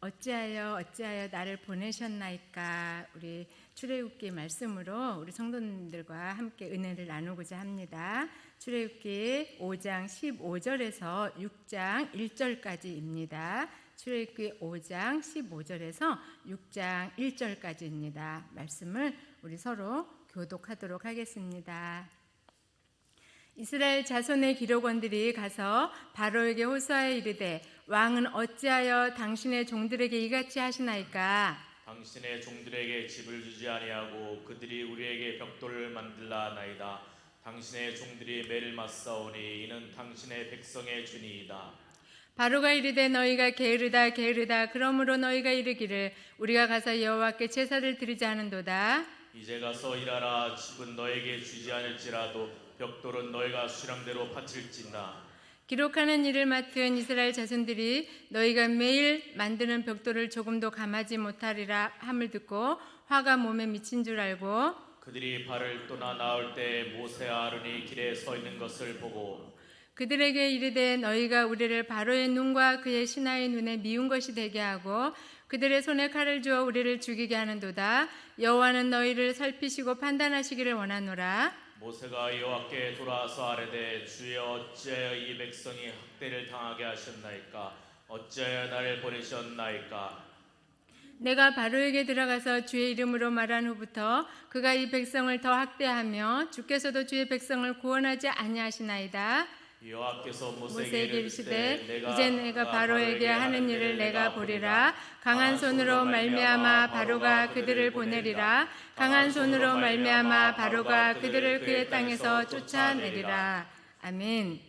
어찌하여 나를 보내셨나이까. 우리 출애굽기 말씀으로 우리 성도님들과 함께 은혜를 나누고자 합니다. 출애굽기 5장 15절에서 6장 1절까지입니다. 출애굽기 5장 15절에서 6장 1절까지입니다. 말씀을 우리 서로 교독하도록 하겠습니다. 이스라엘 자손의 기록원들이 가서 바로에게 호소하여 이르되 왕은 어찌하여 당신의 종들에게 이같이 하시나이까. 당신의 종들에게 집을 주지 아니하고 그들이 우리에게 벽돌을 만들라 하나이다. 당신의 종들이 매를 맞사오니 이는 당신의 백성의 죄니이다. 바로가 이르되 너희가 게으르다 그러므로 너희가 이르기를 우리가 가서 여호와께 제사를 드리자 하는도다. 이제 가서 일하라. 집은 너에게 주지 않을지라도 벽돌은 너희가 수량대로 바칠진다. 기록하는 일을 맡은 이스라엘 자손들이 너희가 매일 만드는 벽돌을 조금도 감하지 못하리라 함을 듣고 화가 몸에 미친 줄 알고 그들이 발을 떠나 나올 때 모세와 아론이 길에 서 있는 것을 보고 그들에게 이르되 너희가 우리를 바로의 눈과 그의 신하의 눈에 미운 것이 되게 하고 그들의 손에 칼을 주어 우리를 죽이게 하는도다. 여호와는 너희를 살피시고 판단하시기를 원하노라. 모세가 여호와께 돌아와서 아뢰되 주여 어찌하여 이 백성이 학대를 당하게 하셨나이까. 어찌하여 나를 보내셨나이까. 내가 바로에게 들어가서 주의 이름으로 말한 후부터 그가 이 백성을 더 학대하며 주께서도 주의 백성을 구원하지 아니하시나이다. 여호와께서 모세에게 이르시되 이제 내가 바로에게 하는 일을 내가 보리라. 강한 손으로 말미암아 바로가 그들을 보내리라. 강한 손으로 말미암아 바로가 그들을 그의 땅에서 쫓아내리라. 아멘.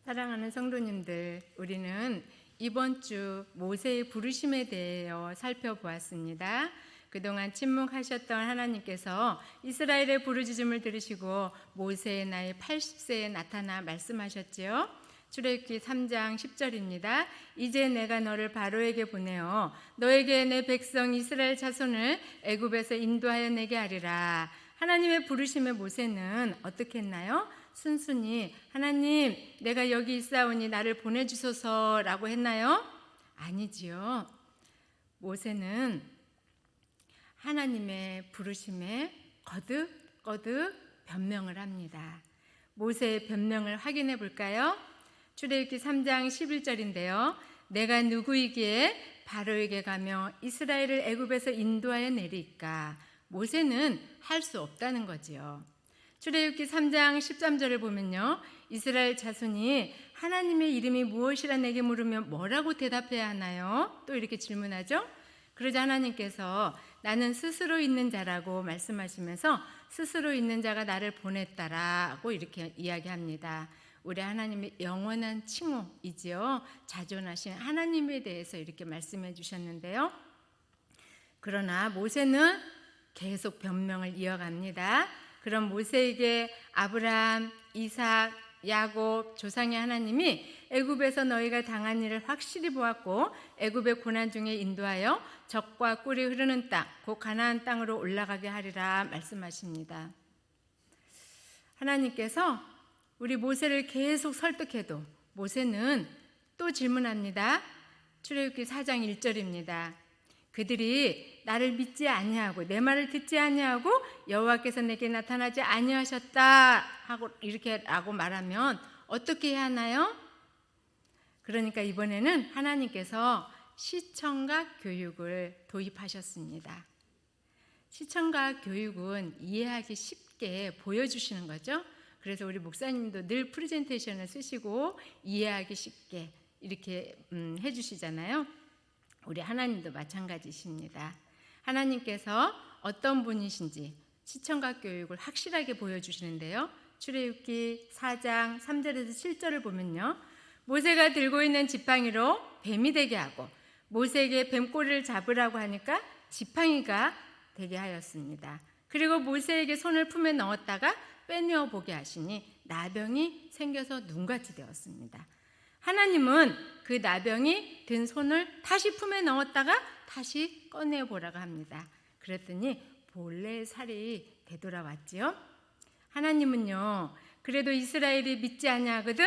사랑하는 성도님들, 우리는 이번 주 모세의 부르심에 대하여 살펴보았습니다. 그동안 침묵하셨던 하나님께서 이스라엘의 부르짖음을 들으시고 모세의 나이 80세에 나타나 말씀하셨지요. 출애굽기 3장 10절입니다. 이제 내가 너를 바로에게 보내어 너에게 내 백성 이스라엘 자손을 애굽에서 인도하여 내게 하리라. 하나님의 부르심에 모세는 어떻게 했나요? 순순히 하나님 내가 여기 있사오니 나를 보내주소서라고 했나요? 아니지요. 모세는 하나님의 부르심에 거듭 변명을 합니다. 모세의 변명을 확인해 볼까요? 출애굽기 3장 11절인데요. 내가 누구이기에 바로에게 가며 이스라엘을 애굽에서 인도하여 내리까. 모세는 할 수 없다는 거지요. 출애굽기 3장 13절을 보면요. 이스라엘 자손이 하나님의 이름이 무엇이라 내게 물으면 뭐라고 대답해야 하나요? 또 이렇게 질문하죠. 그러자 하나님께서 나는 스스로 있는 자라고 말씀하시면서 스스로 있는 자가 나를 보냈다라고 이렇게 이야기합니다. 우리 하나님의 영원한 칭호이지요. 자존하신 하나님에 대해서 이렇게 말씀해 주셨는데요. 그러나 모세는 계속 변명을 이어갑니다. 그럼 모세에게 아브라함, 이삭, 야곱 조상의 하나님이 애굽에서 너희가 당한 일을 확실히 보았고 애굽의 고난 중에 인도하여 젖과 꿀이 흐르는 땅 곧 가나안 땅으로 올라가게 하리라 말씀하십니다. 하나님께서 우리 모세를 계속 설득해도 모세는 또 질문합니다. 출애굽기 4장 1절입니다. 그들이 나를 믿지 아니하고 내 말을 듣지 아니하고 여호와께서 내게 나타나지 아니하셨다 하고 이렇게 라고 말하면 어떻게 해야 하나요? 그러니까 이번에는 하나님께서 시청각 교육을 도입하셨습니다. 시청각 교육은 이해하기 쉽게 보여주시는 거죠. 그래서 우리 목사님도 늘 프레젠테이션을 쓰시고 이해하기 쉽게 이렇게 해주시잖아요. 우리 하나님도 마찬가지십니다. 하나님께서 어떤 분이신지 시청각 교육을 확실하게 보여주시는데요. 출애굽기 4장 3절에서 7절을 보면요. 모세가 들고 있는 지팡이로 뱀이 되게 하고 모세에게 뱀꼬리를 잡으라고 하니까 지팡이가 되게 하였습니다. 그리고 모세에게 손을 품에 넣었다가 빼내어 보게 하시니 나병이 생겨서 눈같이 되었습니다. 하나님은 그 나병이 든 손을 다시 품에 넣었다가 다시 꺼내보라고 합니다. 그랬더니 본래의 살이 되돌아왔지요. 하나님은요, 그래도 이스라엘이 믿지 아니하거든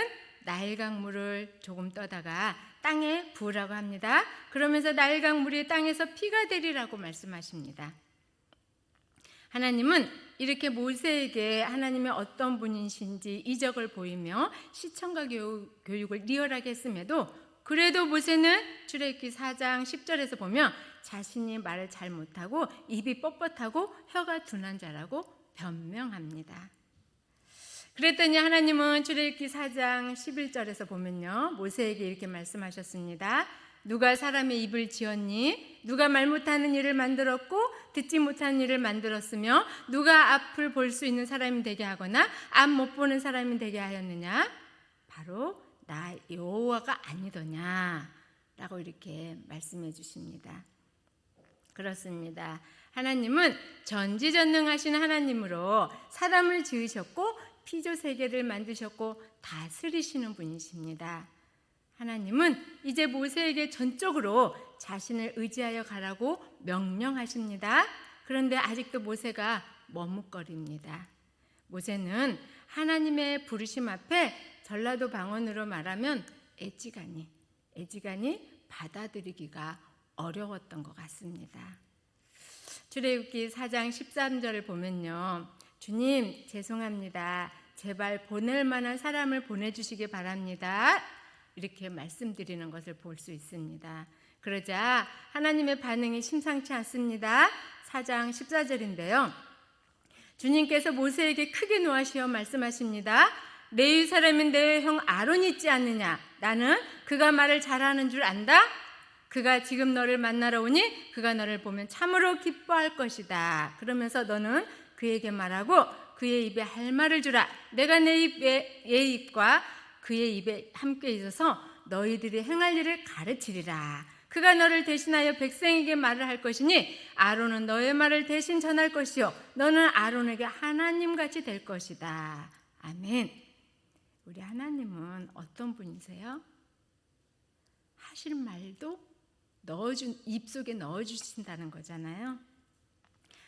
나일강 물을 조금 떠다가 땅에 부으라고 합니다. 그러면서 나일강 물이 땅에서 피가 되리라고 말씀하십니다. 하나님은 이렇게 모세에게 하나님의 어떤 분이신지 이적을 보이며 시청과 교육을 리얼하게 했음에도 그래도 모세는 출애굽기 4장 10절에서 보면 자신이 말을 잘 못하고 입이 뻣뻣하고 혀가 둔한 자라고 변명합니다. 그랬더니 하나님은 출애굽기 4장 11절에서 보면요, 모세에게 이렇게 말씀하셨습니다. 누가 사람의 입을 지었니? 누가 말 못하는 일을 만들었고 듣지 못하는 일을 만들었으며 누가 앞을 볼 수 있는 사람이 되게 하거나 앞 못 보는 사람이 되게 하였느냐? 바로 나 여호와가 아니더냐? 라고 이렇게 말씀해 주십니다. 그렇습니다. 하나님은 전지전능하신 하나님으로 사람을 지으셨고 피조세계를 만드셨고 다스리시는 분이십니다. 하나님은 이제 모세에게 전적으로 자신을 의지하여 가라고 명령하십니다. 그런데 아직도 모세가 머뭇거립니다. 모세는 하나님의 부르심 앞에 전라도 방언으로 말하면 애지간히 받아들이기가 어려웠던 것 같습니다. 출애굽기 4장 13절을 보면요, 주님 죄송합니다. 제발 보낼 만한 사람을 보내주시기 바랍니다. 이렇게 말씀드리는 것을 볼 수 있습니다. 그러자 하나님의 반응이 심상치 않습니다. 4장 14절인데요. 주님께서 모세에게 크게 노하시어 말씀하십니다. 레위 사람인 내 형 아론이 있지 않느냐? 나는 그가 말을 잘하는 줄 안다. 그가 지금 너를 만나러 오니 그가 너를 보면 참으로 기뻐할 것이다. 그러면서 너는 그에게 말하고 그의 입에 할 말을 주라. 내가 내 입과 그의 입에 함께 있어서 너희들이 행할 일을 가르치리라. 그가 너를 대신하여 백성에게 말을 할 것이니 아론은 너의 말을 대신 전할 것이요 너는 아론에게 하나님같이 될 것이다. 아멘. 우리 하나님은 어떤 분이세요? 하실 말도 입속에 넣어주신다는 거잖아요.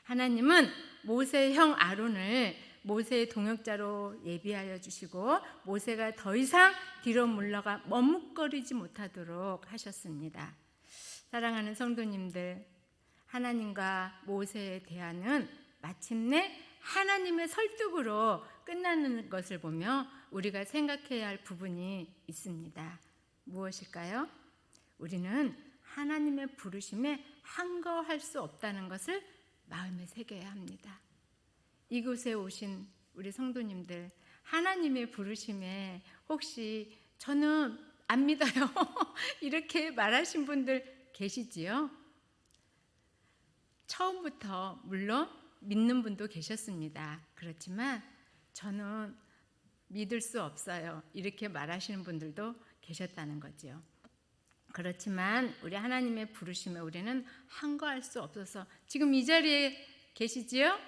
하나님은 모세의 형 아론을 모세의 동역자로 예비하여 주시고 모세가 더 이상 뒤로 물러가 머뭇거리지 못하도록 하셨습니다. 사랑하는 성도님들, 하나님과 모세의 대화는 마침내 하나님의 설득으로 끝나는 것을 보며 우리가 생각해야 할 부분이 있습니다. 무엇일까요? 우리는 하나님의 부르심에 한거할 수 없다는 것을 마음에 새겨야 합니다. 이곳에 오신 우리 성도님들, 하나님의 부르심에 혹시 저는 안 믿어요 이렇게 말하신 분들 계시지요? 처음부터 물론 믿는 분도 계셨습니다. 그렇지만 저는 믿을 수 없어요 이렇게 말하시는 분들도 계셨다는 거죠. 그렇지만 우리 하나님의 부르심에 우리는 한거할 수 없어서 지금 이 자리에 계시지요?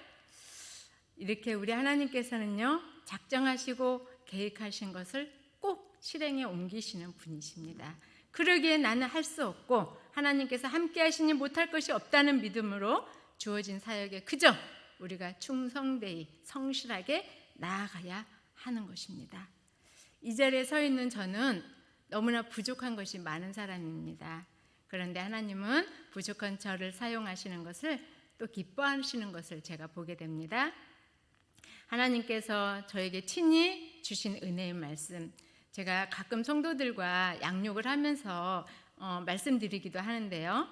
이렇게 우리 하나님께서는요, 작정하시고 계획하신 것을 꼭 실행에 옮기시는 분이십니다. 그러기에 나는 할 수 없고 하나님께서 함께 하시니 못할 것이 없다는 믿음으로 주어진 사역에 그저 우리가 충성되이 성실하게 나아가야 하는 것입니다. 이 자리에 서 있는 저는 너무나 부족한 것이 많은 사람입니다. 그런데 하나님은 부족한 저를 사용하시는 것을 또 기뻐하시는 것을 제가 보게 됩니다. 하나님께서 저에게 친히 주신 은혜의 말씀, 제가 가끔 성도들과 양육을 하면서 말씀드리기도 하는데요.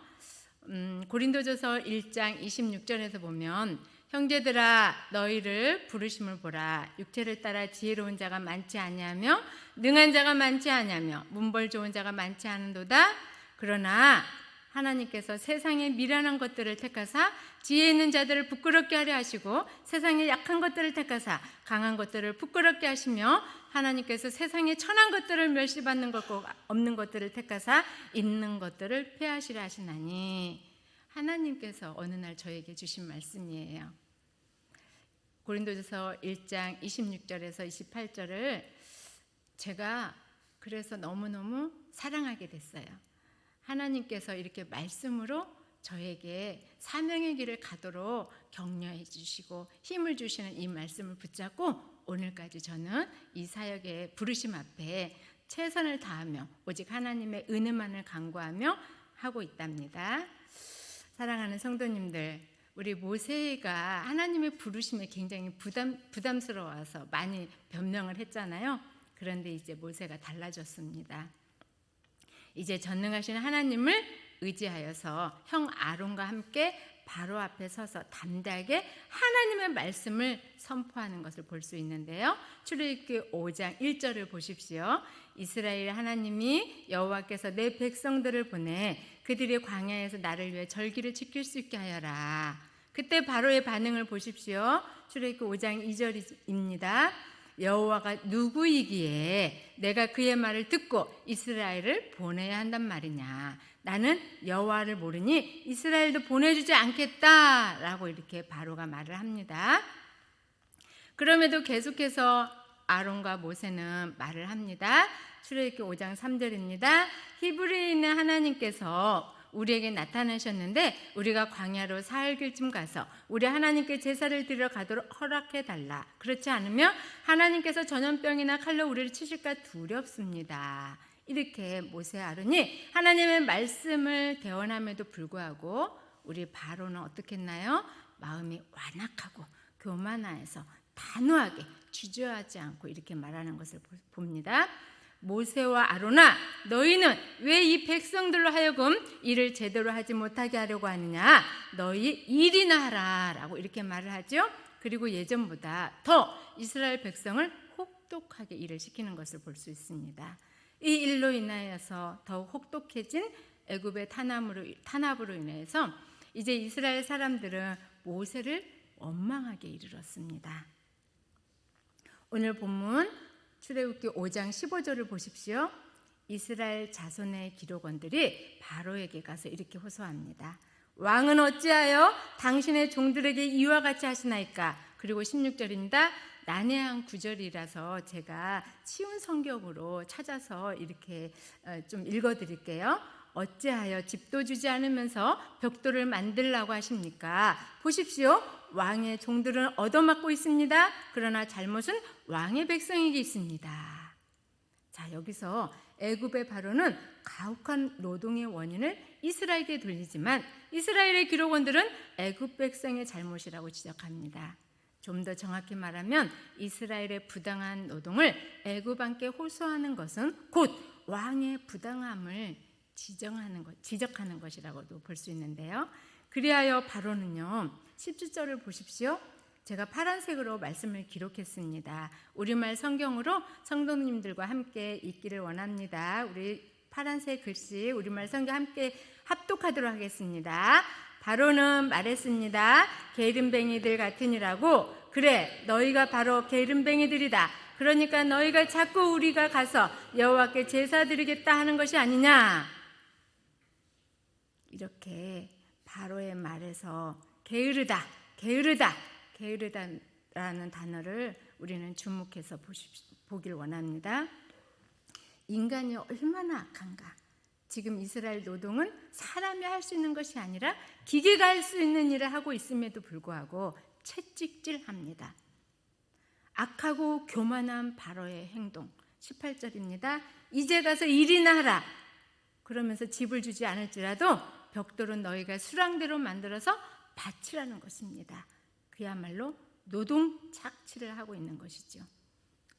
고린도전서 1장 26절에서 보면 형제들아 너희를 부르심을 보라. 육체를 따라 지혜로운 자가 많지 아니하며 능한 자가 많지 아니하며 문벌 좋은 자가 많지 않은도다. 그러나 하나님께서 세상의 미련한 것들을 택하사 지혜 있는 자들을 부끄럽게 하려 하시고 세상의 약한 것들을 택하사 강한 것들을 부끄럽게 하시며 하나님께서 세상의 천한 것들을 멸시받는 것과 없는 것들을 택하사 있는 것들을 폐하시려 하시나니, 하나님께서 어느 날 저에게 주신 말씀이에요. 고린도전서 1장 26절에서 28절을 제가 그래서 너무너무 사랑하게 됐어요. 하나님께서 이렇게 말씀으로 저에게 사명의 길을 가도록 격려해 주시고 힘을 주시는 이 말씀을 붙잡고 오늘까지 저는 이 사역의 부르심 앞에 최선을 다하며 오직 하나님의 은혜만을 간구하며 하고 있답니다. 사랑하는 성도님들, 우리 모세가 하나님의 부르심에 굉장히 부담스러워서 많이 변명을 했잖아요. 그런데 이제 모세가 달라졌습니다. 이제 전능하신 하나님을 의지하여서 형 아론과 함께 바로 앞에 서서 담대하게 하나님의 말씀을 선포하는 것을 볼 수 있는데요. 출애굽기 5장 1절을 보십시오. 이스라엘 하나님이 여호와께서 내 백성들을 보내 그들이 광야에서 나를 위해 절기를 지킬 수 있게 하여라. 그때 바로의 반응을 보십시오. 출애굽기 5장 2절입니다. 여호와가 누구이기에 내가 그의 말을 듣고 이스라엘을 보내야 한단 말이냐. 나는 여호와를 모르니 이스라엘도 보내주지 않겠다라고 이렇게 바로가 말을 합니다. 그럼에도 계속해서 아론과 모세는 말을 합니다. 출애굽기 5장 3절입니다. 히브리에 있는 하나님께서 우리에게 나타나셨는데 우리가 광야로 사흘쯤 가서 우리 하나님께 제사를 드리러 가도록 허락해달라. 그렇지 않으면 하나님께서 전염병이나 칼로 우리를 치실까 두렵습니다. 이렇게 모세 아론이 하나님의 말씀을 대언함에도 불구하고 우리 바로는 어떻게 했나요? 마음이 완악하고 교만하여서 단호하게 주저하지 않고 이렇게 말하는 것을 봅니다. 모세와 아론아, 너희는 왜 이 백성들로 하여금 일을 제대로 하지 못하게 하려고 하느냐? 너희 일이나 하라 라고 이렇게 말을 하죠. 그리고 예전보다 더 이스라엘 백성을 혹독하게 일을 시키는 것을 볼 수 있습니다. 이 일로 인하여서 더욱 혹독해진 애굽의 탄압으로 인해서 이제 이스라엘 사람들은 모세를 원망하게 이르렀습니다. 오늘 본문 출애굽기 5장 15절을 보십시오. 이스라엘 자손의 기록원들이 바로에게 가서 이렇게 호소합니다. 왕은 어찌하여 당신의 종들에게 이와 같이 하시나이까? 그리고 16절입니다. 난해한 구절이라서 제가 쉬운 성경으로 찾아서 이렇게 좀 읽어드릴게요. 어찌하여 집도 주지 않으면서 벽돌을 만들라고 하십니까? 보십시오. 왕의 종들은 얻어맞고 있습니다. 그러나 잘못은 왕의 백성에게 있습니다. 자, 여기서 애굽의 바로는 가혹한 노동의 원인을 이스라엘에게 돌리지만 이스라엘의 기록원들은 애굽 백성의 잘못이라고 지적합니다. 좀 더 정확히 말하면 이스라엘의 부당한 노동을 애굽왕께 호소하는 것은 곧 왕의 부당함을 지적하는 것이라고도 볼 수 있는데요. 그리하여 바로는요, 17절을 보십시오. 제가 파란색으로 말씀을 기록했습니다. 우리말 성경으로 성도님들과 함께 읽기를 원합니다. 우리 파란색 글씨 우리말 성경 함께 합독하도록 하겠습니다. 바로는 말했습니다. 게으름뱅이들 같으니라고. 그래, 너희가 바로 게으름뱅이들이다. 그러니까 너희가 자꾸 우리가 가서 여호와께 제사 드리겠다 하는 것이 아니냐. 이렇게 바로의 말에서 게으르다라는 단어를 우리는 주목해서 보길 원합니다. 인간이 얼마나 악한가. 지금 이스라엘 노동은 사람이 할 수 있는 것이 아니라 기계가 할 수 있는 일을 하고 있음에도 불구하고 채찍질합니다. 악하고 교만한 바로의 행동. 18절입니다. 이제 가서 일이나 하라. 그러면서 집을 주지 않을지라도 벽돌은 너희가 수랑대로 만들어서 바치라는 것입니다. 그야말로 노동 착취를 하고 있는 것이죠.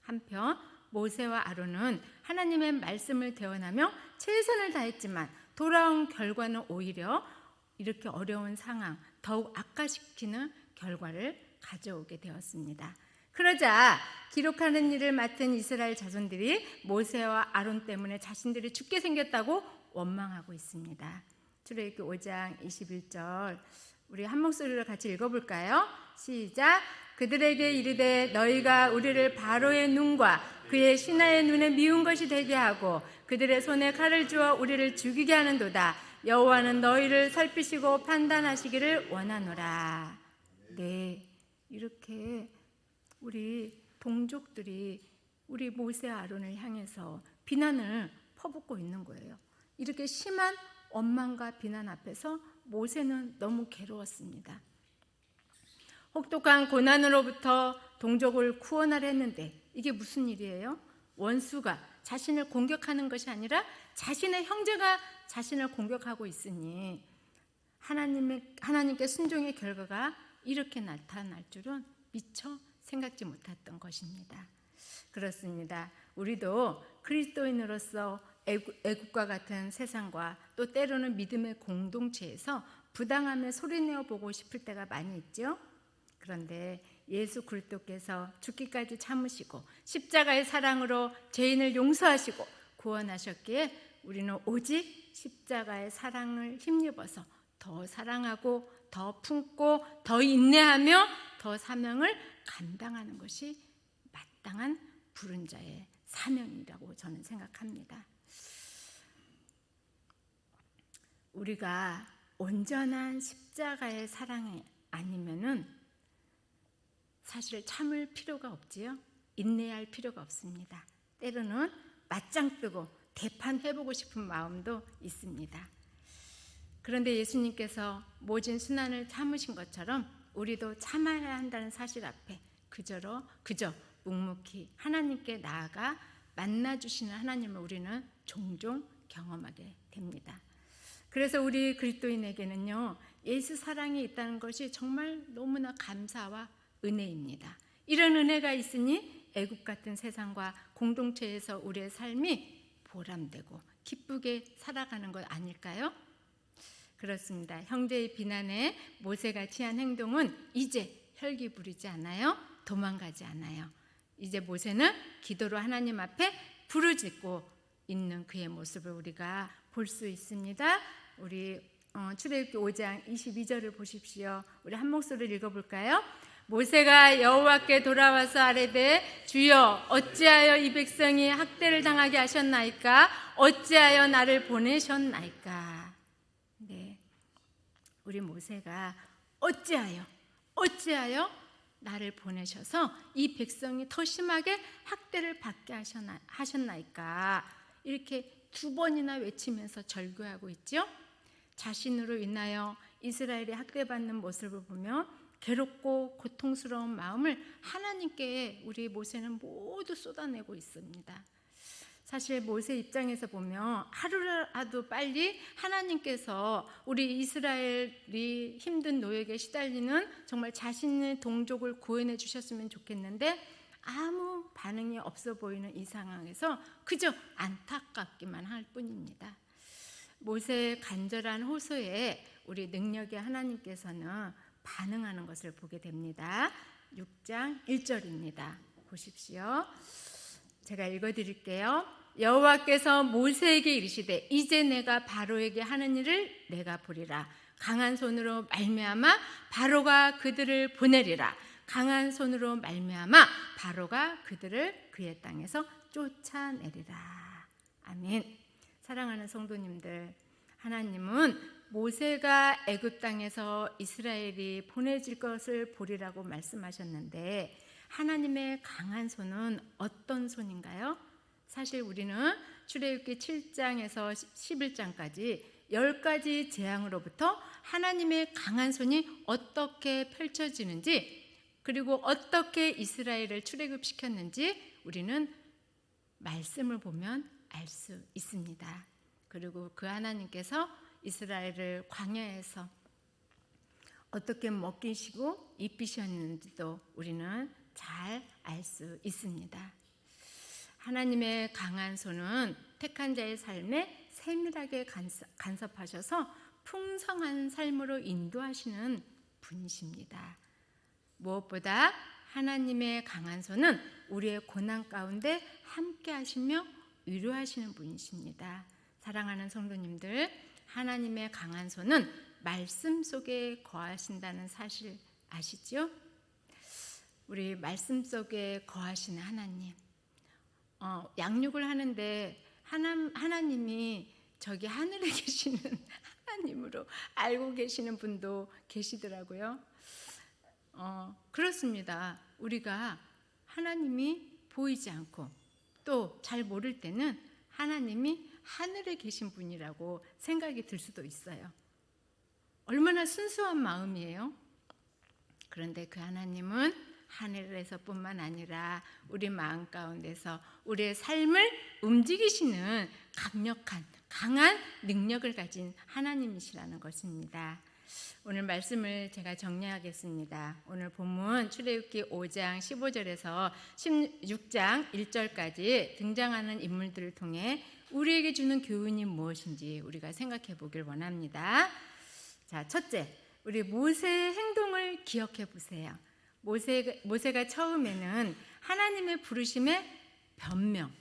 한편 모세와 아론은 하나님의 말씀을 대언하며 최선을 다했지만 돌아온 결과는 오히려 이렇게 어려운 상황, 더욱 악화시키는 결과를 가져오게 되었습니다. 그러자 기록하는 일을 맡은 이스라엘 자손들이 모세와 아론 때문에 자신들이 죽게 생겼다고 원망하고 있습니다. 출애굽기 5장 21절 우리 한 목소리로 같이 읽어볼까요? 시작. 그들에게 이르되 너희가 우리를 바로의 눈과 그의 신하의 눈에 미운 것이 되게 하고 그들의 손에 칼을 주어 우리를 죽이게 하는도다. 여호와는 너희를 살피시고 판단하시기를 원하노라. 네, 이렇게 우리 동족들이 우리 모세 아론을 향해서 비난을 퍼붓고 있는 거예요. 이렇게 심한 원망과 비난 앞에서 모세는 너무 괴로웠습니다. 혹독한 고난으로부터 동족을 구원하려 했는데 이게 무슨 일이에요? 원수가 자신을 공격하는 것이 아니라 자신의 형제가 자신을 공격하고 있으니 하나님께 순종의 결과가 이렇게 나타날 줄은 미처 생각지 못했던 것입니다. 그렇습니다. 우리도 그리스도인으로서 애국과 같은 세상과 또 때로는 믿음의 공동체에서 부당함에 소리내어 보고 싶을 때가 많이 있죠. 그런데 예수 그리스도께서 죽기까지 참으시고 십자가의 사랑으로 죄인을 용서하시고 구원하셨기에 우리는 오직 십자가의 사랑을 힘입어서 더 사랑하고 더 품고 더 인내하며 더 사명을 감당하는 것이 마땅한 부른 자의 사명이라고 저는 생각합니다. 우리가 온전한 십자가의 사랑이 아니면은 사실 참을 필요가 없지요. 인내할 필요가 없습니다. 때로는 맞짱 뜨고 대판해보고 싶은 마음도 있습니다. 그런데 예수님께서 모진 순환을 참으신 것처럼 우리도 참아야 한다는 사실 앞에 그저 묵묵히 하나님께 나아가 만나주시는 하나님을 우리는 종종 경험하게 됩니다. 그래서 우리 그리스도인에게는요, 예수 사랑이 있다는 것이 정말 너무나 감사와 은혜입니다. 이런 은혜가 있으니 애국 같은 세상과 공동체에서 우리의 삶이 보람되고 기쁘게 살아가는 것 아닐까요? 그렇습니다. 형제의 비난에 모세가 취한 행동은 이제 혈기 부리지 않아요. 도망가지 않아요. 이제 모세는 기도로 하나님 앞에 부르짖고 있는 그의 모습을 우리가 볼 수 있습니다. 우리 출애굽기 5장 22절을 보십시오. 우리 한 목소리를 읽어볼까요? 모세가 여호와께 돌아와서 아뢰되 주여 어찌하여 이 백성이 학대를 당하게 하셨나이까? 어찌하여 나를 보내셨나이까? 네, 우리 모세가 어찌하여 나를 보내셔서 이 백성이 더 심하게 학대를 받게 하셨나이까? 이렇게 2번이나 외치면서 절규하고 있죠. 자신으로 인하여 이스라엘이 학대받는 모습을 보며 괴롭고 고통스러운 마음을 하나님께 우리 모세는 모두 쏟아내고 있습니다. 사실 모세 입장에서 보면 하루라도 빨리 하나님께서 우리 이스라엘이 힘든 노역에 시달리는 정말 자신의 동족을 구원해 주셨으면 좋겠는데 아무 반응이 없어 보이는 이 상황에서 그저 안타깝기만 할 뿐입니다. 모세의 간절한 호소에 우리 능력의 하나님께서는 반응하는 것을 보게 됩니다. 6장 1절입니다. 보십시오. 제가 읽어드릴게요. 여호와께서 모세에게 이르시되 이제 내가 바로에게 하는 일을 내가 보리라. 강한 손으로 말미암아 바로가 그들을 보내리라. 강한 손으로 말미암아 바로가 그들을 그의 땅에서 쫓아내리라. 아멘. 사랑하는 성도님들, 하나님은 모세가 애굽 땅에서 이스라엘이 보내질 것을 보리라고 말씀하셨는데 하나님의 강한 손은 어떤 손인가요? 사실 우리는 출애굽기 7장에서 11장까지 10가지 재앙으로부터 하나님의 강한 손이 어떻게 펼쳐지는지 그리고 어떻게 이스라엘을 출애굽시켰는지 우리는 말씀을 보면 알 수 있습니다. 그리고 그 하나님께서 이스라엘을 광야에서 어떻게 먹이시고 입히셨는지도 우리는 잘 알 수 있습니다. 하나님의 강한 손은 택한 자의 삶에 세밀하게 간섭하셔서 풍성한 삶으로 인도하시는 분이십니다. 무엇보다 하나님의 강한 손은 우리의 고난 가운데 함께 하시며 위로하시는 분이십니다. 사랑하는 성도님들, 하나님의 강한 손은 말씀 속에 거하신다는 사실 아시죠? 우리 말씀 속에 거하시는 하나님, 양육을 하는데 하나님이 저기 하늘에 계시는 하나님으로 알고 계시는 분도 계시더라고요. 그렇습니다. 우리가 하나님이 보이지 않고 또 잘 모를 때는 하나님이 하늘에 계신 분이라고 생각이 들 수도 있어요. 얼마나 순수한 마음이에요. 그런데 그 하나님은 하늘에서뿐만 아니라 우리 마음 가운데서 우리의 삶을 움직이시는 강력한 강한 능력을 가진 하나님이시라는 것입니다. 오늘 말씀을 제가 정리하겠습니다. 오늘 본문 출애굽기 5장 15절에서 16장 1절까지 등장하는 인물들을 통해 우리에게 주는 교훈이 무엇인지 우리가 생각해 보길 원합니다. 자, 첫째, 우리 모세의 행동을 기억해 보세요. 모세가 처음에는 하나님의 부르심의 변명,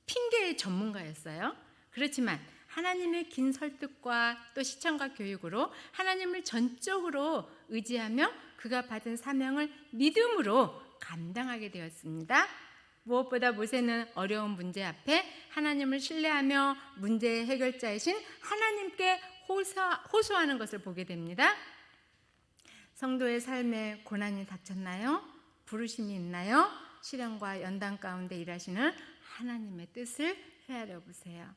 핑계의 전문가였어요. 그렇지만 하나님의 긴 설득과 또 시청과 교육으로 하나님을 전적으로 의지하며 그가 받은 사명을 믿음으로 감당하게 되었습니다. 무엇보다 모세는 어려운 문제 앞에 하나님을 신뢰하며 문제의 해결자이신 하나님께 호소하는 것을 보게 됩니다. 성도의 삶에 고난이 닥쳤나요? 부르심이 있나요? 시련과 연단 가운데 일하시는 하나님의 뜻을 헤아려 보세요.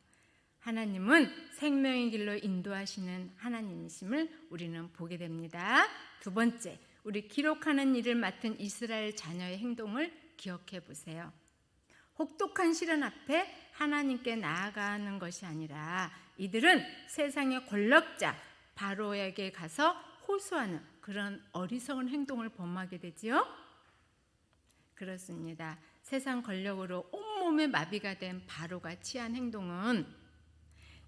하나님은 생명의 길로 인도하시는 하나님이심을 우리는 보게 됩니다. 두 번째, 우리 기록하는 일을 맡은 이스라엘 자녀의 행동을 기억해 보세요. 혹독한 시련 앞에 하나님께 나아가는 것이 아니라 이들은 세상의 권력자 바로에게 가서 호소하는 그런 어리석은 행동을 범하게 되지요. 그렇습니다. 세상 권력으로 온몸에 마비가 된 바로가 취한 행동은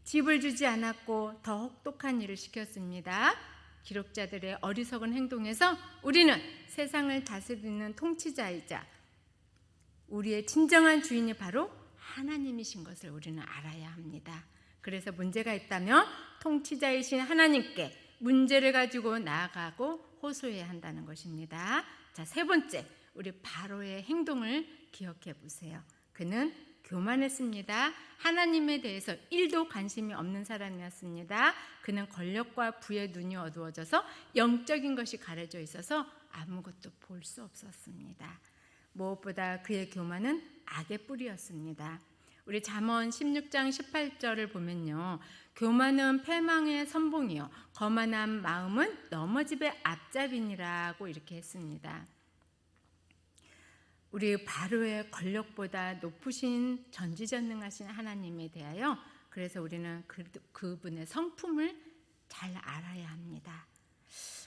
집을 주지 않았고 더 혹독한 일을 시켰습니다. 기록자들의 어리석은 행동에서 우리는 세상을 다스리는 통치자이자 우리의 진정한 주인이 바로 하나님이신 것을 우리는 알아야 합니다. 그래서 문제가 있다면 통치자이신 하나님께 문제를 가지고 나아가고 호소해야 한다는 것입니다. 자, 세 번째, 우리 바로의 행동을 기억해 보세요. 그는 교만했습니다. 하나님에 대해서 1도 관심이 없는 사람이었습니다. 그는 권력과 부의 눈이 어두워져서 영적인 것이 가려져 있어서 아무것도 볼 수 없었습니다. 무엇보다 그의 교만은 악의 뿌리였습니다. 우리 잠언 16장 18절을 보면요, 교만은 패망의 선봉이요 거만한 마음은 넘어집의 앞잡이니라고 이렇게 했습니다. 우리 바로의 권력보다 높으신 전지전능하신 하나님에 대하여 그래서 우리는 그분의 성품을 잘 알아야 합니다.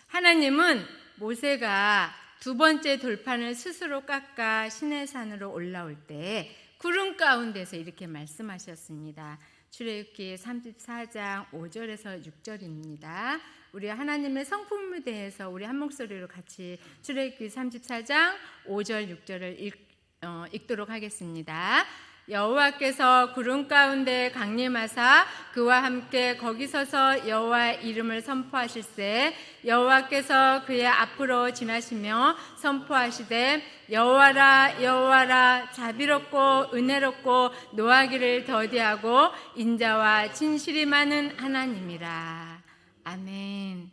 하나님은 모세가 두 번째 돌판을 스스로 깎아 시내산으로 올라올 때 구름 가운데서 이렇게 말씀하셨습니다. 출애굽기 34장 5절에서 6절입니다. 우리 하나님의 성품에 대해서 우리 한 목소리로 같이 출애굽기 34장 5절 6절을 읽도록 하겠습니다. 여호와께서 구름 가운데 강림하사 그와 함께 거기 서서 여호와의 이름을 선포하실세 여호와께서 그의 앞으로 지나시며 선포하시되 여호와라 여호와라 자비롭고 은혜롭고 노하기를 더디하고 인자와 진실이 많은 하나님이라. 아멘.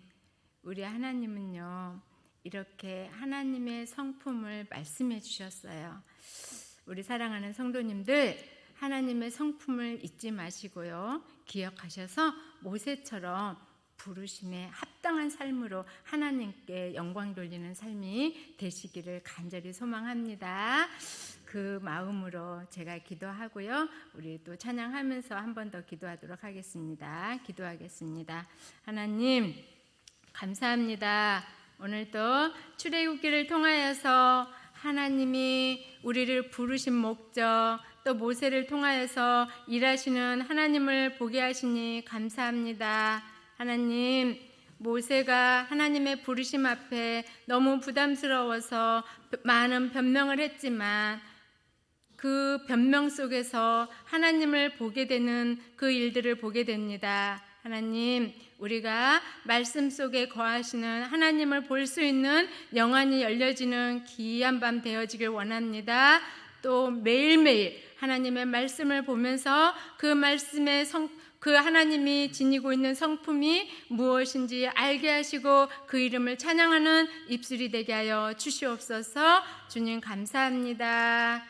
우리 하나님은요 이렇게 하나님의 성품을 말씀해 주셨어요. 우리 사랑하는 성도님들, 하나님의 성품을 잊지 마시고요 기억하셔서 모세처럼 부르심에 합당한 삶으로 하나님께 영광 돌리는 삶이 되시기를 간절히 소망합니다. 그 마음으로 제가 기도하고요 우리 또 찬양하면서 한 번 더 기도하도록 하겠습니다. 기도하겠습니다. 하나님 감사합니다. 오늘도 출애굽기를 통하여서 하나님이 우리를 부르신 목적, 또 모세를 통하여서 일하시는 하나님을 보게 하시니 감사합니다. 하나님, 모세가 하나님의 부르심 앞에 너무 부담스러워서 많은 변명을 했지만 그 변명 속에서 하나님을 보게 되는 그 일들을 보게 됩니다. 하나님, 우리가 말씀 속에 거하시는 하나님을 볼 수 있는 영안이 열려지는 귀한 밤 되어지길 원합니다. 또 매일매일 하나님의 말씀을 보면서 그 말씀의 그 하나님이 지니고 있는 성품이 무엇인지 알게 하시고 그 이름을 찬양하는 입술이 되게 하여 주시옵소서. 주님 감사합니다.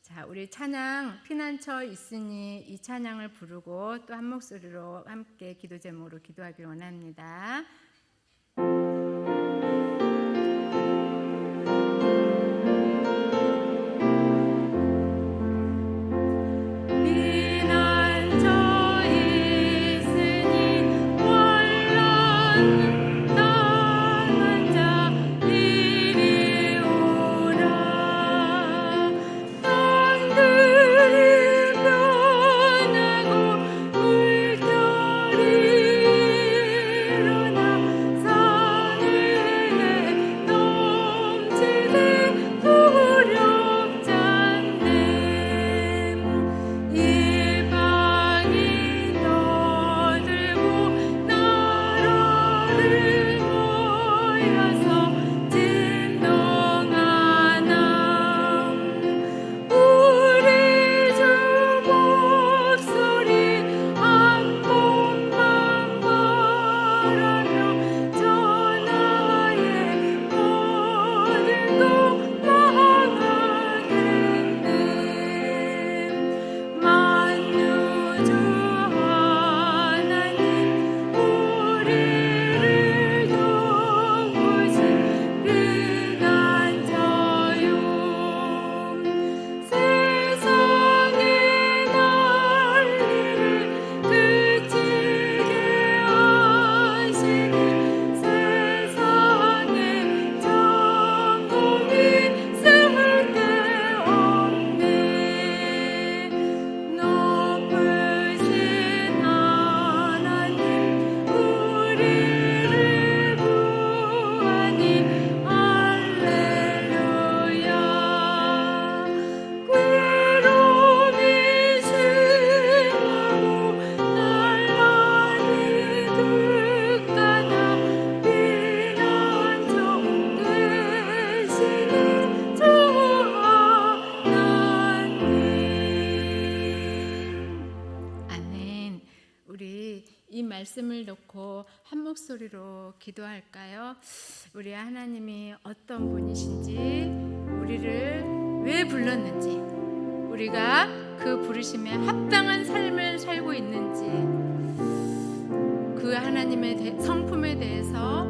자, 우리 찬양 피난처 있으니 이 찬양을 부르고 또 한 목소리로 함께 기도 제목으로 기도하길 원합니다. 이 말씀을 놓고 한 목소리로 기도할까요? 우리 하나님이 어떤 분이신지, 우리를 왜 불렀는지, 우리가 그 부르심에 합당한 삶을 살고 있는지, 그 하나님의 성품에 대해서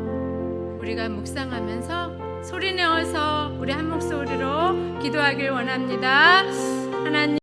우리가 묵상하면서 소리내어서 우리 한 목소리로 기도하길 원합니다. 하나님